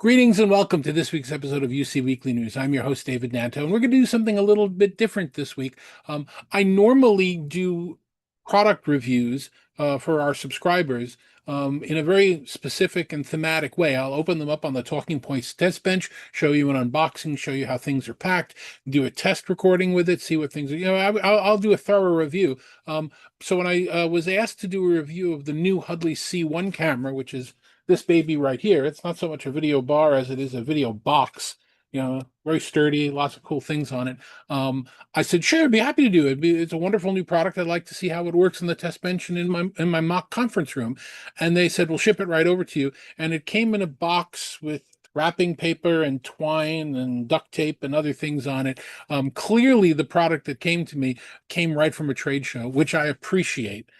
Greetings and welcome to this week's episode of UC Weekly News. I'm your host, David Nanto, and we're going to do something a little bit different this week. I normally do product reviews for our subscribers in a very specific and thematic way. I'll open them up on the TalkingPointz test bench, show you an unboxing, show you how things are packed, do a test recording with it, see what things are. I'll do a thorough review. So when I was asked to do a review of the new Huddly C1 camera, which is this baby right here, it's not so much a video bar as it is a video box, very sturdy, lots of cool things on it. I said, sure, I'd be happy to do it. It's a wonderful new product. I'd like to see how it works in the test bench and in my mock conference room. And they said, we'll ship it right over to you. And it came in a box with wrapping paper and twine and duct tape and other things on it. Clearly, the product that came to me came right from a trade show, which I appreciate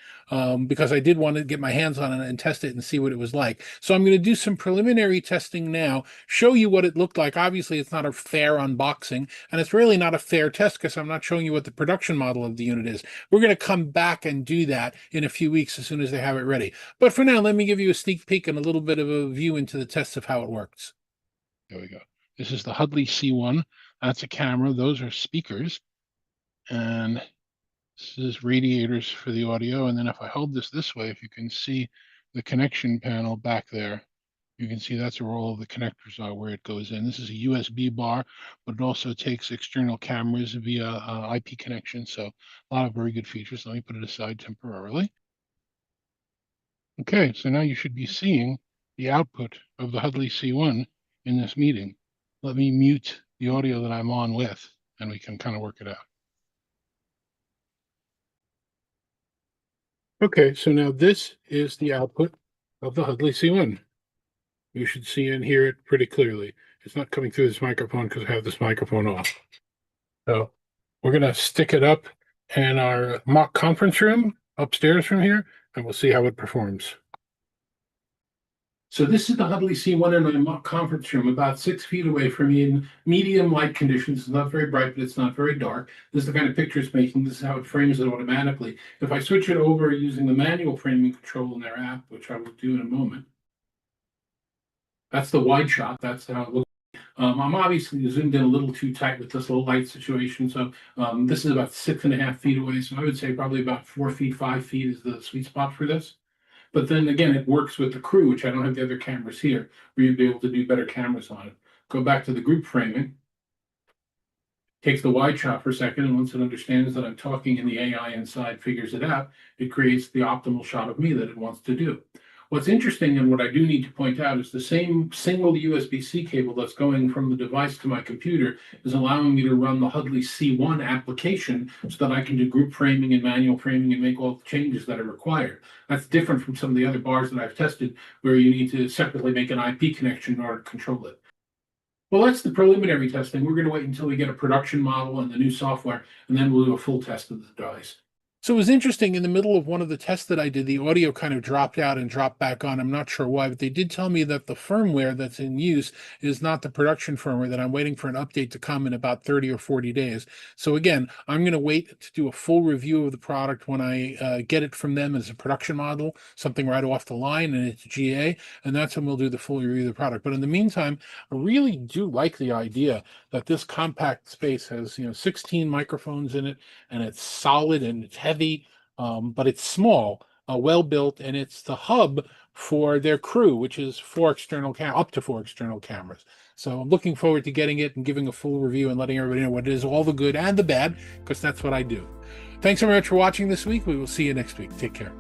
because I did want to get my hands on it and test it and see what it was like. So I'm going to do some preliminary testing now, show you what it looked like. Obviously, it's not a fair unboxing, and it's really not a fair test because I'm not showing you what the production model of the unit is. We're going to come back and do that in a few weeks as soon as they have it ready. But for now, let me give you a sneak peek and a little bit of a view into the test of how it works. There we go. This is the Huddly C1. That's a camera. Those are speakers. And this is radiators for the audio. And then if I hold this way, if you can see the connection panel back there, you can see that's where all of the connectors are, where it goes in. This is a USB bar, but it also takes external cameras via IP connection. So a lot of very good features. Let me put it aside temporarily. Okay, so now you should be seeing the output of the Huddly C1 in this meeting. Let me mute the audio that I'm on with, and we can kind of work it out. Okay, so now this is the output of the Huddly C1. You should see and hear it pretty clearly. It's not coming through this microphone because I have this microphone off. So we're going to stick it up in our mock conference room upstairs from here, and we'll see how it performs. So this is the Huddly C1 in my mock conference room, about 6 feet away from me in medium light conditions. It's not very bright, but it's not very dark. This is the kind of picture it's making. This is how it frames it automatically. If I switch it over using the manual framing control in their app, which I will do in a moment, that's the wide shot. That's how it looks. I'm obviously zoomed in a little too tight with this little light situation. So this is about 6.5 feet away. So I would say probably about 4 feet, 5 feet is the sweet spot for this. But then again, it works with the crew, which I don't have the other cameras here, where you'd be able to do better cameras on it. Go back to the group framing. Takes the wide shot for a second, and once it understands that I'm talking and the AI inside figures it out, it creates the optimal shot of me that it wants to do. What's interesting and what I do need to point out is the same single USB-C cable that's going from the device to my computer is allowing me to run the Huddly C1 application so that I can do group framing and manual framing and make all the changes that are required. That's different from some of the other bars that I've tested where you need to separately make an IP connection in order to control it. Well, that's the preliminary testing. We're going to wait until we get a production model and the new software, and then we'll do a full test of the device. So it was interesting, in the middle of one of the tests that I did, the audio kind of dropped out and dropped back on. I'm not sure why, but they did tell me that the firmware that's in use is not the production firmware, that I'm waiting for an update to come in about 30 or 40 days. So again, I'm going to wait to do a full review of the product when I get it from them as a production model, something right off the line, and it's GA, and that's when we'll do the full review of the product. But in the meantime, I really do like the idea that this compact space has 16 microphones in it, and it's solid and it's heavy, but it's small, well built, and it's the hub for their crew, which is up to four external cameras. So I'm looking forward to getting it and giving a full review and letting everybody know what it is, all the good and the bad, because that's what I do. Thanks so much for watching this week. We will see you next week. Take care.